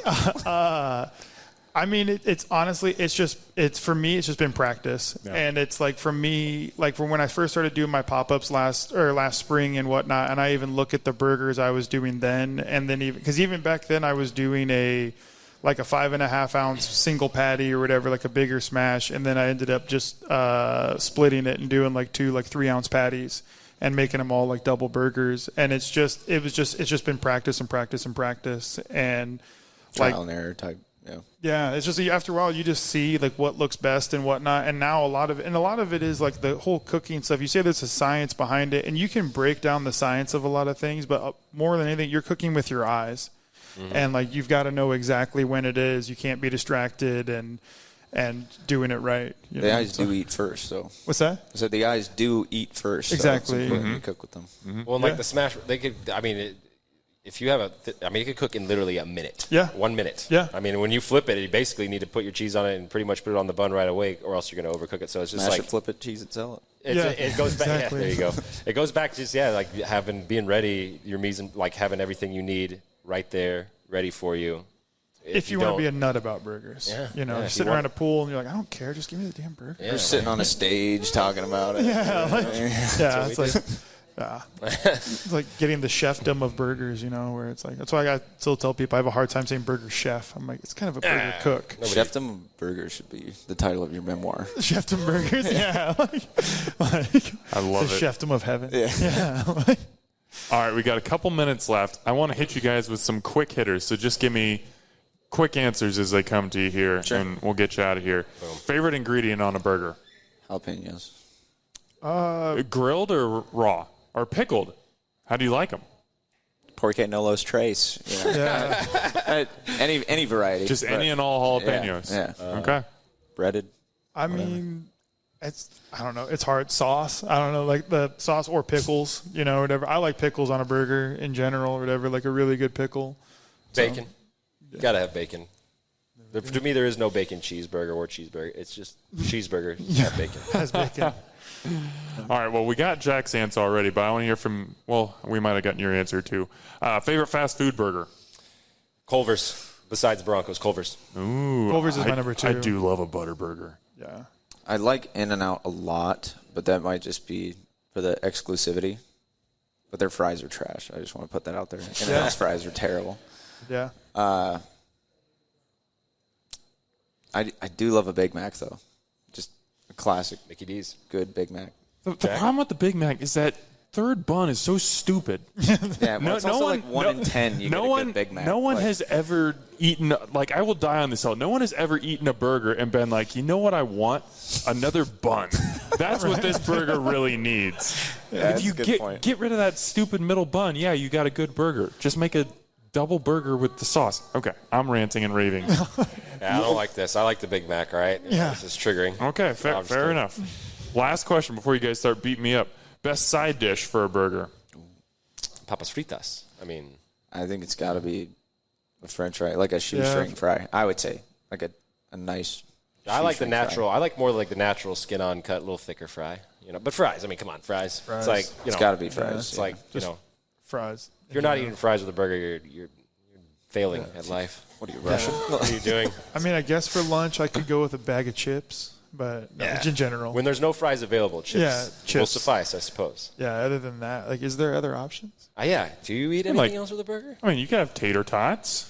I mean, it's honestly, for me, it's just been practice. Yeah. And it's like, for me, like from when I first started doing my pop-ups last spring and whatnot, and I even look at the burgers I was doing then, and then even back then I was doing a 5.5 ounce single patty or whatever, like a bigger smash. And then I ended up just splitting it and doing like 2 3 ounce patties and making them all like double burgers. And it's just been practice and practice and practice. And trial and error type. Yeah. Yeah. It's just, after a while you just see like what looks best and whatnot. And now a lot of it is like the whole cooking stuff. You say there's a science behind it, and you can break down the science of a lot of things, but more than anything, you're cooking with your eyes. Mm-hmm. And like you've got to know exactly when it is. You can't be distracted and doing it right. The eyes do eat first, so. What's that? I said the eyes do eat first. Exactly. So you cook with them. Mm-hmm. Well, like the smash, they could. I mean, if you have you could cook in literally a minute. Yeah. 1 minute. Yeah. I mean, when you flip it, you basically need to put your cheese on it and pretty much put it on the bun right away, or else you're going to overcook it. So it's just Smash like it, flip it, cheese it, sell it. It goes back. Exactly. Yeah, there you go. It goes back to just like being ready. Your like having everything you need right there, ready for you. If you want to be a nut about burgers, sitting around a pool and you're like, I don't care, just give me the damn burger. You're sitting on a stage talking about it. It's like getting the chefdom of burgers, where it's like, that's why I still tell people I have a hard time saying burger chef. I'm like, it's kind of a burger cook. Chefdom of burgers should be the title of your memoir. Chefdom burgers, yeah. I love the it. Chefdom of heaven. Yeah. All right, we got a couple minutes left. I want to hit you guys with some quick hitters, so just give me quick answers as they come to you here, and we'll get you out of here. Boom. Favorite ingredient on a burger? Jalapenos. Grilled or raw? Or pickled? How do you like them? Porque no los tres. Yeah. Any variety. Just any and all jalapenos? Yeah. Okay. Breaded. I mean, I don't know. It's hard. Sauce. I don't know, like the sauce or pickles, whatever. I like pickles on a burger in general or whatever, like a really good pickle. Bacon. Got to have bacon. To me, there is no bacon cheeseburger or cheeseburger. It's just cheeseburger. Have bacon. Has bacon. All right, well, we got Jack's answer already, but I want to hear from, we might have gotten your answer too. Favorite fast food burger? Culver's. Besides Broncos, Culver's. Ooh. Culver's is my number 2. I do love a butter burger. Yeah. I like In-N-Out a lot, but that might just be for the exclusivity. But their fries are trash. I just want to put that out there. In-N-Out's fries are terrible. Yeah. I do love a Big Mac, though. Just a classic, Mickey D's. good Big Mac. The problem with the Big Mac is that third bun is so stupid. Yeah, well, it's also like 1 in 10 you get a good Big Mac. No one like, has ever eaten, like, I will die on this hill. No one has ever eaten a burger and been like, you know what I want? Another bun. That's what this burger really needs. Yeah, if you get rid of that stupid middle bun, yeah, you got a good burger. Just make a double burger with the sauce. Okay, I'm ranting and raving. Yeah, I don't like this. I like the Big Mac, all right? Yeah. This is triggering. Okay, fair enough. Last question before you guys start beating me up. Best side dish for a burger? Papas fritas. I mean, I think it's got to be a French fry, like a shoestring fry. I would say, like a nice. I like the natural. Fry. I like more like the natural skin on cut, a little thicker fry. You know, but fries. I mean, come on, fries. It's like it's got to be fries. It's like fries. If you're not eating fries with a burger, you're failing at life. What are you, Russian? What are you doing? I mean, I guess for lunch I could go with a bag of chips, but no, in general. When there's no fries available, chips will suffice, I suppose. Yeah, other than that, like, is there other options? Yeah. Do you eat anything else with a burger? I mean, you could have tater tots.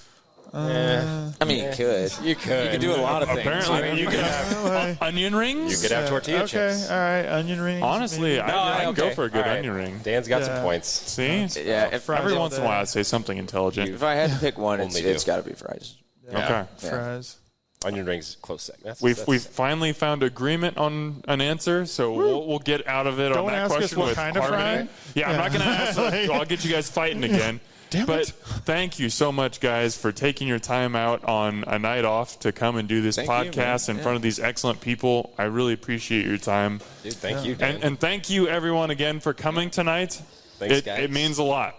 I mean, you could. You could. You could do a lot of things. Apparently, you could have onion rings. You could have tortilla chips. Okay, all right, onion rings. Honestly, I'd go for a good onion ring. Dan's got some points. See? Yeah, Every once in a while, I'd say something intelligent. If I had to pick one, it's got to be fries. Okay. Fries. Onion rings, close second. We've finally found agreement on an answer, so we'll get out of it Don't on that ask us question what with kind of harmony. fry? Yeah, I'm not going to ask. I'll get you guys fighting again. Damn but it. thank you so much, guys, for taking your time out on a night off to come and do this podcast in front of these excellent people. I really appreciate your time. Dude, thank you, Dan. And thank you, everyone, again, for coming tonight. Thanks, guys. It means a lot.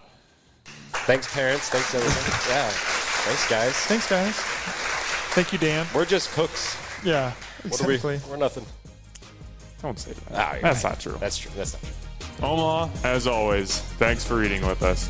Thanks, parents. Thanks, everyone. Yeah. Thanks, guys. Thanks, guys. Thank you, Dan. We're just cooks. Yeah, What are exactly. we? We're nothing. Don't say that. Ah, you're That's right. not true. That's true. That's not true. Omaha, as always, thanks for reading with us.